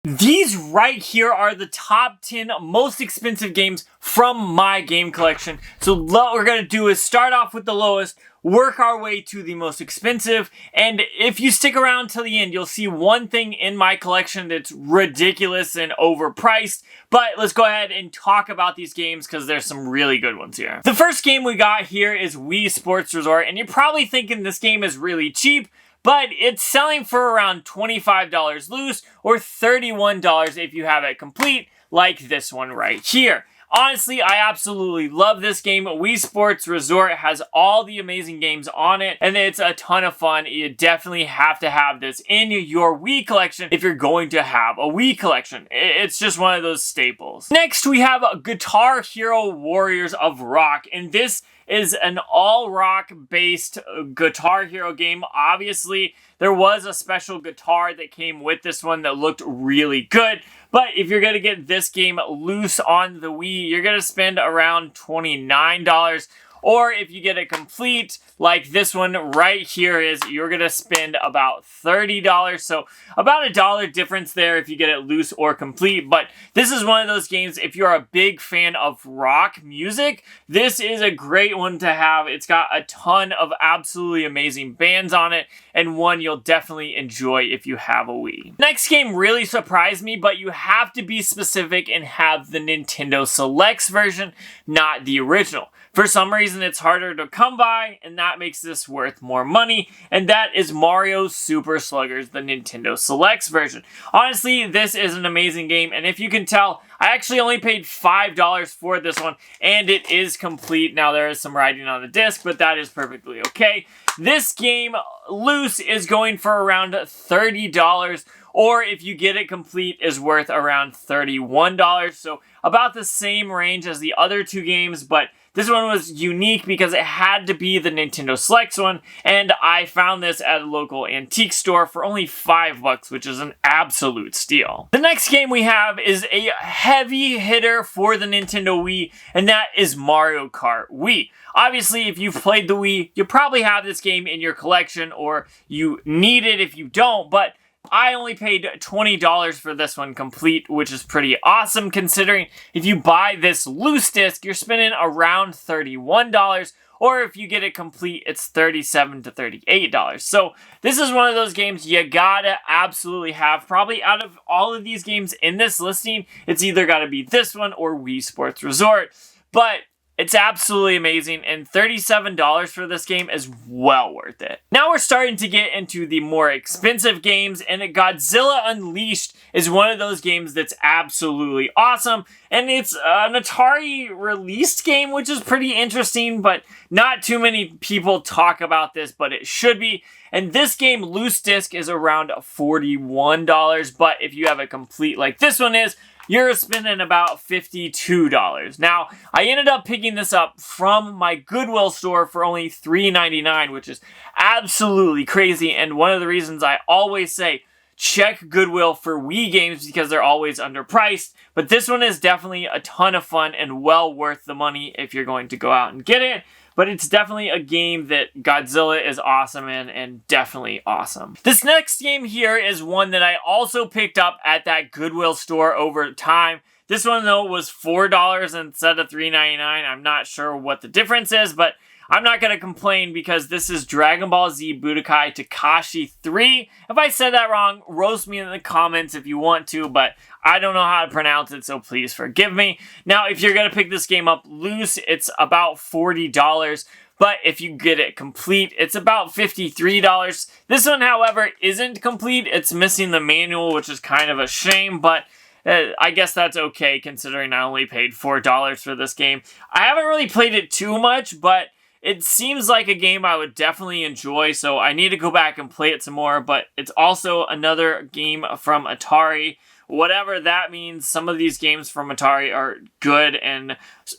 These right here are the top 10 most expensive games from my game collection. So what we're going to do is start off with the lowest, work our way to the most expensive, and if you stick around till the end, you'll see one thing in my collection that's ridiculous and overpriced. But let's go ahead and talk about these games because there's some really good ones here. The first game we got here is Wii Sports Resort, and you're probably thinking this game is really cheap, but it's selling for around $25 loose or $31 if you have it complete, like this one right here. Honestly, I absolutely love this game. Wii Sports Resort has all the amazing games on it, and it's a ton of fun. You definitely have to have this in your Wii collection if you're going to have a Wii collection. It's just one of those staples. Next, we have Guitar Hero Warriors of Rock, and this is an all-rock based Guitar Hero game. Obviously, there was a special guitar that came with this one that looked really good. But if you're going to get this game loose on the Wii, you're going to spend around $29. Or if you get it complete, like this one right here is, you're going to spend about $30. So about $1 difference there if you get it loose or complete. But this is one of those games, if you're a big fan of rock music, this is a great one to have. It's got a ton of absolutely amazing bands on it, and one you'll definitely enjoy if you have a Wii. Next game really surprised me, but you have to be specific and have the Nintendo Selects version, not the original. For some reason, it's harder to come by, and that makes this worth more money, and that is Mario Super Sluggers, the Nintendo Selects version. Honestly, this is an amazing game, and if you can tell, I actually only paid $5 for this one, and it is complete. Now, there is some writing on the disc, but that is perfectly okay. This game, loose, is going for around $30, or if you get it complete, is worth around $31. So about the same range as the other two games, but this one was unique because it had to be the Nintendo Selects one, and I found this at a local antique store for only $5, which is an absolute steal. The next game we have is a heavy hitter for the Nintendo Wii, and that is Mario Kart Wii. Obviously, if you've played the Wii, you probably have this game in your collection, or you need it if you don't, but I only paid $20 for this one complete, which is pretty awesome considering if you buy this loose disc, you're spending around $31, or if you get it complete, it's $37 to $38. So this is one of those games you gotta absolutely have. Probably out of all of these games in this listing, it's either gotta be this one or Wii Sports Resort, but it's absolutely amazing, and $37 for this game is well worth it. Now we're starting to get into the more expensive games, and Godzilla Unleashed is one of those games that's absolutely awesome, and it's an Atari released game, which is pretty interesting, but not too many people talk about this, but it should be. And this game, loose disc, is around $41, but if you have it complete like this one is, you're spending about $52. Now, I ended up picking this up from my Goodwill store for only $3.99, which is absolutely crazy, and one of the reasons I always say check Goodwill for Wii games because they're always underpriced, but this one is definitely a ton of fun and well worth the money if you're going to go out and get it. But it's definitely a game that Godzilla is awesome in, and definitely awesome. This next game here is one that I also picked up at that Goodwill store over time. This one, though, was $4 instead of $3.99. I'm not sure what the difference is, but I'm not going to complain because this is Dragon Ball Z Budokai Tenkaichi 3. If I said that wrong, roast me in the comments if you want to, but I don't know how to pronounce it, so please forgive me. Now, if you're going to pick this game up loose, it's about $40. But if you get it complete, it's about $53. This one, however, isn't complete. It's missing the manual, which is kind of a shame, but I guess that's okay considering I only paid $4 for this game. I haven't really played it too much, but it seems like a game I would definitely enjoy, so I need to go back and play it some more, but it's also another game from Atari. Whatever that means, some of these games from Atari are good and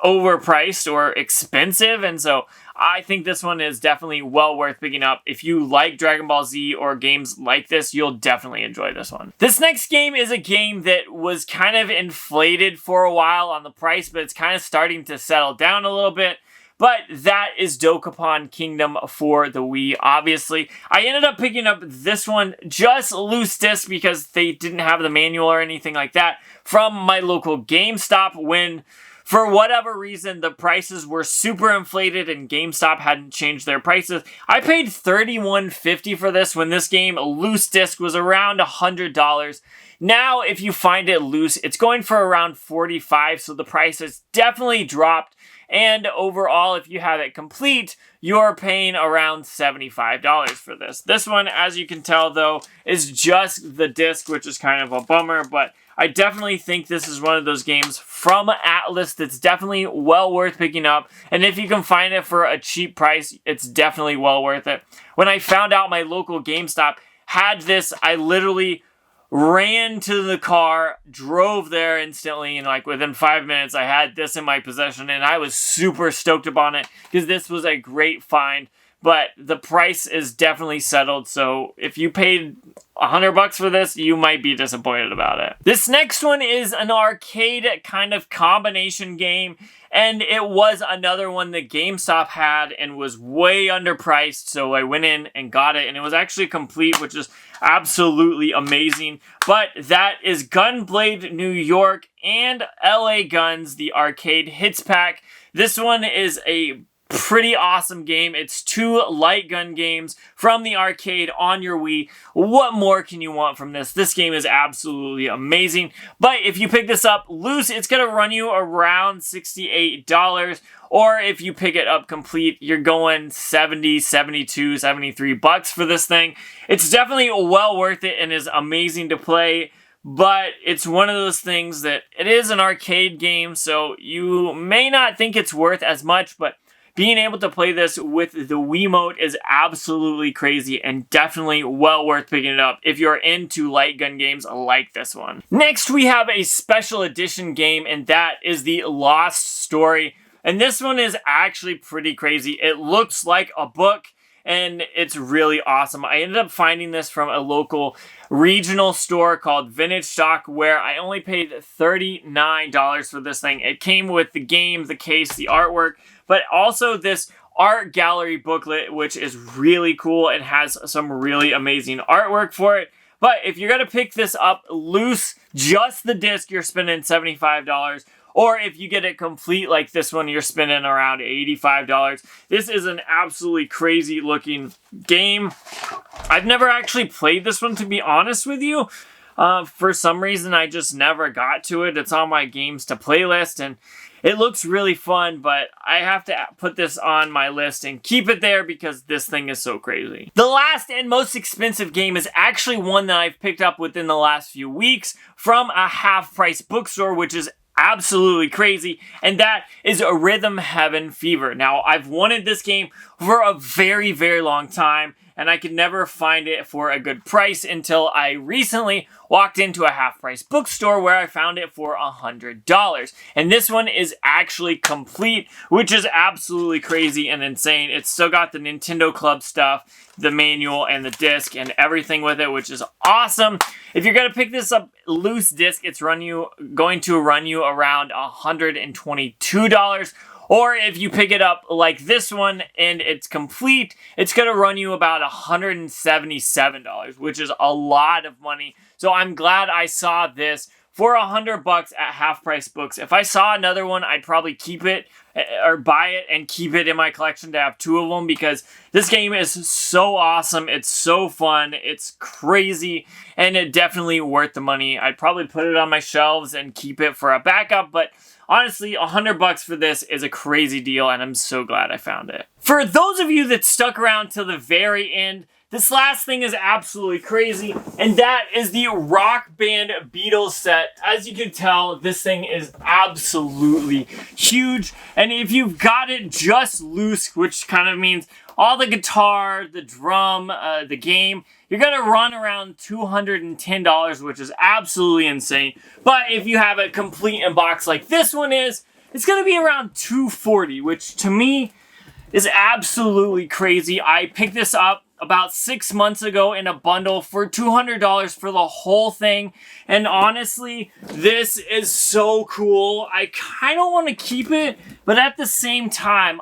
overpriced or expensive, and so I think this one is definitely well worth picking up. If you like Dragon Ball Z or games like this, you'll definitely enjoy this one. This next game is a game that was kind of inflated for a while on the price, but it's kind of starting to settle down a little bit. but that is Dokapon Kingdom for the Wii, obviously. I ended up picking up this one just loose disc because they didn't have the manual or anything like that from my local GameStop when, for whatever reason, the prices were super inflated and GameStop hadn't changed their prices. I paid $31.50 for this when this game, loose disc, was around $100. Now, if you find it loose, it's going for around $45, so the price has definitely dropped. And overall, if you have it complete, you're paying around $75 for this. This one, as you can tell, though, is just the disc, which is kind of a bummer, but I definitely think this is one of those games from Atlas that's definitely well worth picking up. And if you can find it for a cheap price, it's definitely well worth it. When I found out my local GameStop had this, I literally ran to the car, drove there instantly, and like within 5 minutes I had this in my possession, and I was super stoked upon it because this was a great find. But the price is definitely settled, so if you paid $100 for this, you might be disappointed about it. This next one is an arcade kind of combination game, and it was another one that GameStop had and was way underpriced, so I went in and got it, and it was actually complete, which is absolutely amazing. But that is Gunblade New York and LA Guns, the arcade hits pack. This one is a pretty awesome game. It's 2 light gun games from the arcade on your Wii. What more can you want from this? This game is absolutely amazing. But if you pick this up loose, it's going to run you around $68. Or if you pick it up complete, you're going $70, $72, $73 for this thing. It's definitely well worth it and is amazing to play. But it's one of those things that it is an arcade game, so you may not think it's worth as much, but being able to play this with the Wiimote is absolutely crazy and definitely well worth picking it up if you're into light gun games like this one. Next, we have a special edition game, and that is the Lost Story. And this one is actually pretty crazy. It looks like a book, and it's really awesome. I ended up finding this from a local regional store called Vintage Stock, where I only paid $39 for this thing. It came with the game, the case, the artwork, but also this art gallery booklet, which is really cool and has some really amazing artwork for it. But if you're going to pick this up loose, just the disc, you're spending $75. Or if you get it complete like this one, you're spending around $85. This is an absolutely crazy looking game. I've never actually played this one, to be honest with you. For some reason, I just never got to it. It's on my games to playlist, and it looks really fun, but I have to put this on my list and keep it there because this thing is so crazy. The last and most expensive game is actually one that I've picked up within the last few weeks from a half-price bookstore, which is absolutely crazy, and that is a Rhythm Heaven Fever. Now, I've wanted this game for a very, very long time, and I could never find it for a good price until I recently walked into a half-price bookstore where I found it for $100. And this one is actually complete, which is absolutely crazy and insane. It's still got the Nintendo Club stuff, the manual and the disc and everything with it, which is awesome. If you're going to pick this up loose disc, it's going to run you around $122. Or if you pick it up like this one and it's complete, it's going to run you about $177, which is a lot of money. So I'm glad I saw this for $100 at Half Price Books. If I saw another one, I'd probably keep it or buy it and keep it in my collection to have 2 of them because this game is so awesome. It's so fun. It's crazy and it definitely worth the money. I'd probably put it on my shelves and keep it for a backup, but honestly, $100 for this is a crazy deal, and I'm so glad I found it. For those of you that stuck around till the very end, this last thing is absolutely crazy, and that is the Rock Band Beatles set. As you can tell, this thing is absolutely huge, and if you've got it just loose, which kind of means all the guitar, the drum, the game, you're going to run around $210, which is absolutely insane. But if you have it complete in box like this one is, it's going to be around $240, which to me is absolutely crazy. I picked this up about 6 months ago in a bundle for $200 for the whole thing. And honestly, this is so cool. I kind of want to keep it, but at the same time,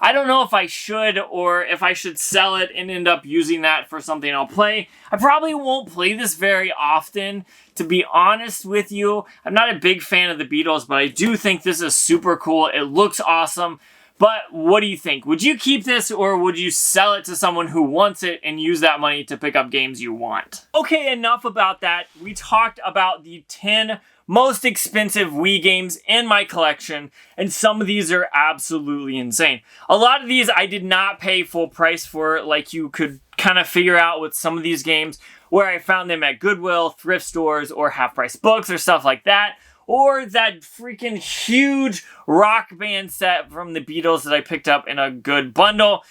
I don't know if I should or if I should sell it and end up using that for something I'll play. I probably won't play this very often, to be honest with you. I'm not a big fan of the Beatles, but I do think this is super cool. It looks awesome. But what do you think? Would you keep this or would you sell it to someone who wants it and use that money to pick up games you want? Okay, enough about that. We talked about the 10 most expensive Wii games in my collection, and some of these are absolutely insane. A lot of these I did not pay full price for, like you could kind of figure out with some of these games where I found them at Goodwill, thrift stores, or half-price books or stuff like that. Or that freaking huge rock band set from the Beatles that I picked up in a good bundle.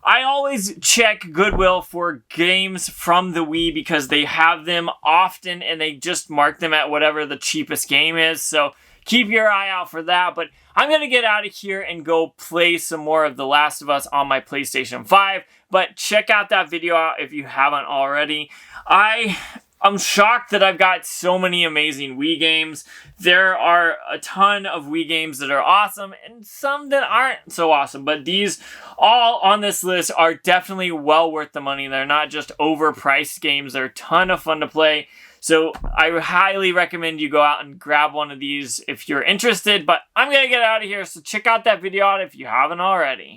I always check Goodwill for games from the Wii because they have them often and they just mark them at whatever the cheapest game is. So keep your eye out for that. But I'm going to get out of here and go play some more of The Last of Us on my PlayStation 5. But check out that video out if you haven't already. I'm shocked that I've got so many amazing Wii games. There are a ton of Wii games that are awesome and some that aren't so awesome. But these all on this list are definitely well worth the money. They're not just overpriced games. They're a ton of fun to play. So I highly recommend you go out and grab one of these if you're interested. But I'm going to get out of here. So check out that video out if you haven't already.